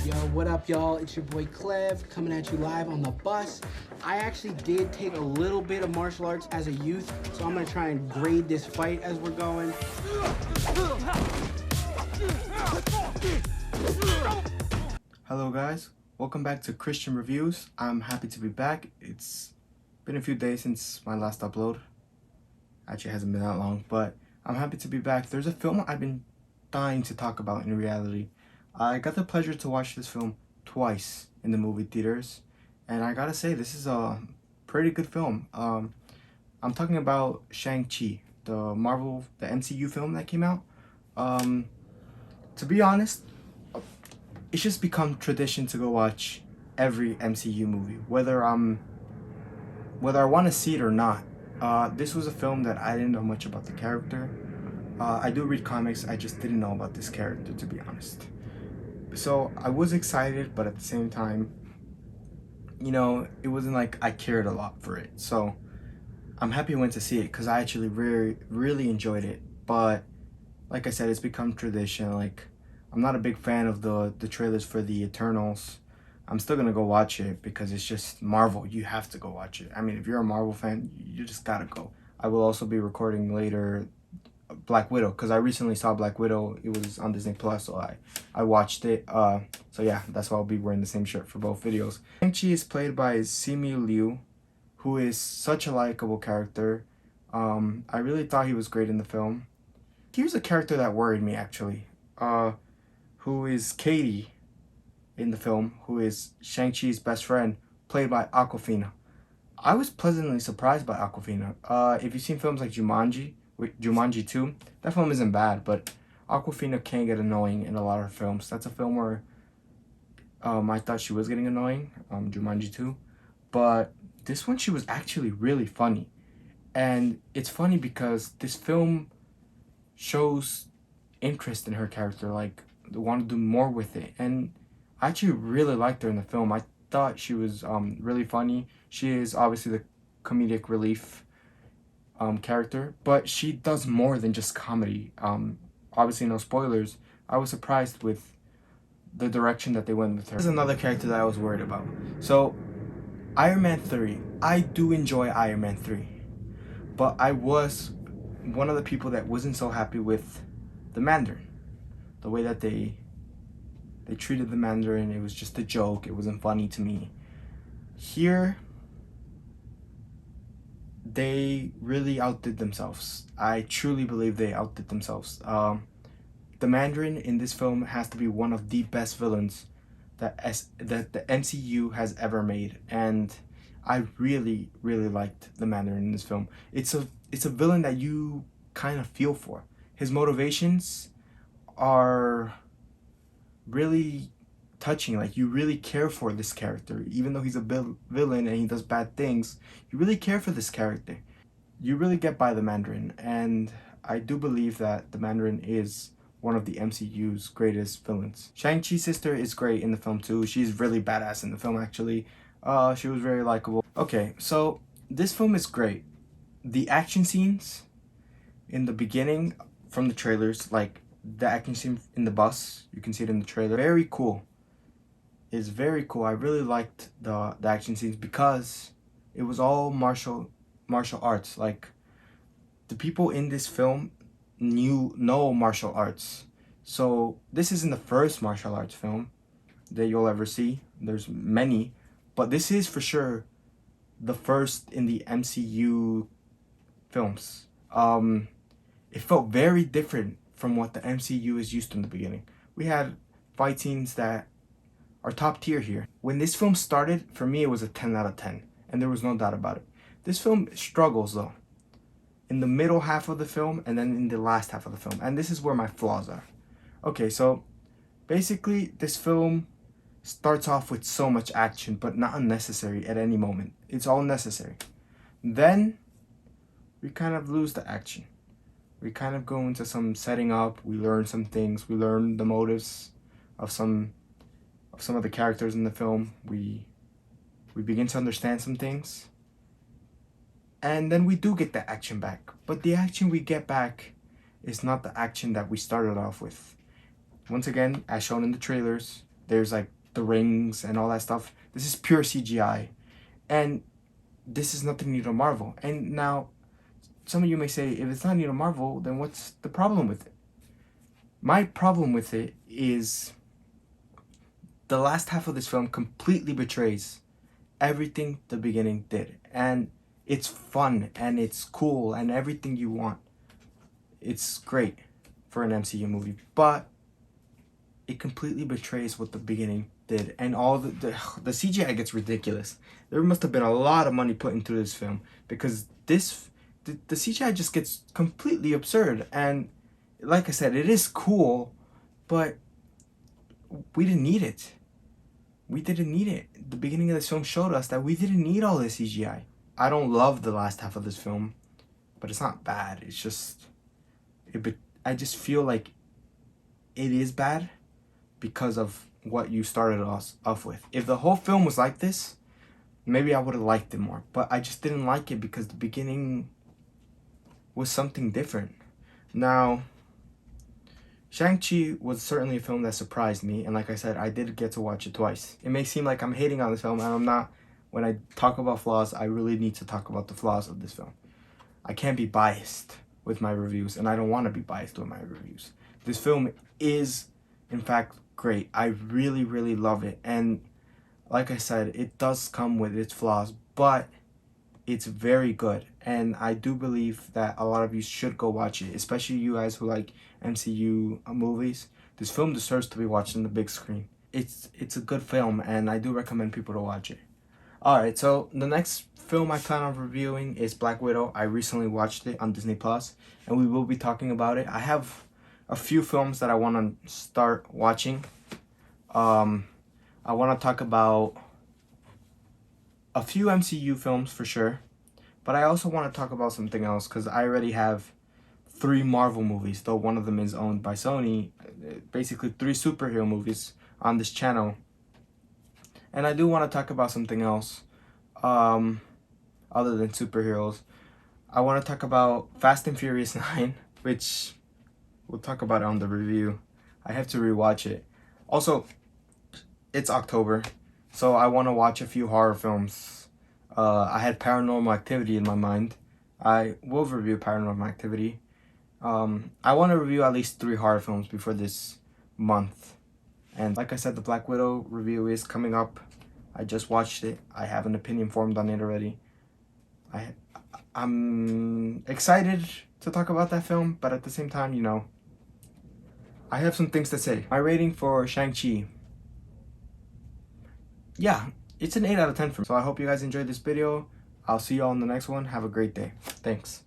Yo, what up, y'all? It's your boy Clev coming at you live on the bus. I actually did take a little bit of martial arts as a youth, so I'm gonna try and grade this fight as we're going. Hello guys, welcome back to Christian Reviews. I'm happy to be back. It's been a few days since my last upload. Actually, it hasn't been that long, but I'm happy to be back. There's a film I've been dying to talk about in reality. I got the pleasure to watch this film twice in the movie theaters, and I gotta say, this is a pretty good film. I'm talking about Shang Chi, the MCU film that came out. To be honest, it's just become tradition to go watch every MCU movie, whether I want to see it or not. This was a film that I didn't know much about the character. I do read comics, I just didn't know about this character, to be honest. So I was excited, but at the same time, you know, it wasn't like I cared a lot for it. So I'm happy I went to see it because I actually really enjoyed it. But like I said, it's become tradition. Like, I'm not a big fan of the trailers for the Eternals. I'm still gonna go watch it because it's just Marvel. You have to go watch it. I mean, if you're a Marvel fan, you just gotta go. I will also be recording later Black Widow because I recently saw Black Widow. It was on Disney Plus, so I watched it. So yeah, that's why I'll be wearing the same shirt for both videos. Shang-Chi is played by Simu Liu, who is such a likable character. I really thought he was great in the film. Here's a character that worried me actually. Who is Katie in the film, who is Shang-Chi's best friend, played by Awkwafina. I was pleasantly surprised by Awkwafina. If you've seen films like Jumanji 2, that film isn't bad, but Awkwafina can get annoying in a lot of films. That's a film where I thought she was getting annoying, Jumanji 2, but this one she was actually really funny. And it's funny because this film shows interest in her character, like they want to do more with it, and I actually really liked her in the film. I thought she was really funny. She is obviously the comedic relief character, but she does more than just comedy. Obviously no spoilers. I was surprised with the direction that they went with her. This is another character that I was worried about. So Iron Man 3, I do enjoy Iron Man 3, but I was one of the people that wasn't so happy with the Mandarin. The way that they treated the Mandarin, it was just a joke. It wasn't funny to me. Here, they really outdid themselves. I truly believe they outdid themselves. The Mandarin in this film has to be one of the best villains that the MCU has ever made, and I really liked the Mandarin in this film. It's a villain that you kind of feel for. His motivations are really touching. Like, you really care for this character, even though he's a villain and he does bad things. You really care for this character. You really get by the Mandarin, and I do believe that the Mandarin is one of the MCU's greatest villains. Shang-Chi's sister is great in the film too. She's really badass in the film actually. She was very likable. Okay, so this film is great. The action scenes in the beginning from the trailers, like the action scene in the bus, you can see it in the trailer, very cool. It's very cool. I really liked the action scenes because it was all martial arts. Like, the people in this film know martial arts. So this isn't the first martial arts film that you'll ever see. There's many, but this is for sure the first in the MCU films. It felt very different from what the MCU is used to in the beginning. We had fight scenes that are top tier here. When this film started, for me it was a 10 out of 10, and there was no doubt about it. This film struggles though, in the middle half of the film and then in the last half of the film, and this is where my flaws are. Okay, so basically this film starts off with so much action, but not unnecessary at any moment. It's all necessary. Then we kind of lose the action. We kind of go into some setting up. We learn some things. We learn the motives of some of the characters in the film. We begin to understand some things. And then we do get the action back. But the action we get back is not the action that we started off with. Once again, as shown in the trailers, there's like the rings and all that stuff. This is pure CGI, and this is nothing new to Marvel. And now, some of you may say, if it's not new to Marvel, then what's the problem with it? My problem with it is the last half of this film completely betrays everything the beginning did. And it's fun and it's cool and everything you want. It's great for an MCU movie, but it completely betrays what the beginning did. And all the CGI gets ridiculous. There must have been a lot of money put into this film, because the CGI just gets completely absurd. And like I said, it is cool, but we didn't need it. We didn't need it. The beginning of this film showed us that we didn't need all this CGI. I don't love the last half of this film, but it's not bad. It's just, I just feel like it is bad because of what you started us off with. If the whole film was like this, maybe I would have liked it more. But I just didn't like it because the beginning was something different. Now, Shang Chi was certainly a film that surprised me, and like I said, I did get to watch it twice. It may seem like I'm hating on this film, and I'm not. When I talk about flaws, I really need to talk about the flaws of this film. I can't be biased with my reviews, and I don't want to be biased with my reviews. This film is, in fact, great. I really, really love it, and like I said, it does come with its flaws, but it's very good, and I do believe that a lot of you should go watch it, especially you guys who like MCU movies. This film deserves to be watched on the big screen. It's a good film, and I do recommend people to watch it. Alright, so the next film I plan on reviewing is Black Widow. I recently watched it on Disney Plus, and we will be talking about it. I have a few films that I want to start watching. I want to talk about a few MCU films for sure, but I also want to talk about something else, because I already have 3 Marvel movies, though one of them is owned by Sony. Basically 3 superhero movies on this channel, and I do want to talk about something else other than superheroes. I want to talk about Fast and Furious 9, which we'll talk about it on the review. I have to rewatch it. Also, it's October, so I want to watch a few horror films. I had Paranormal Activity in my mind. I will review Paranormal Activity. I want to review at least 3 horror films before this month. And like I said, the Black Widow review is coming up. I just watched it. I have an opinion formed on it already. I'm excited to talk about that film, but at the same time, you know, I have some things to say. My rating for Shang-Chi, yeah, it's an 8 out of 10 for me. So I hope you guys enjoyed this video. I'll see you all in the next one. Have a great day. Thanks.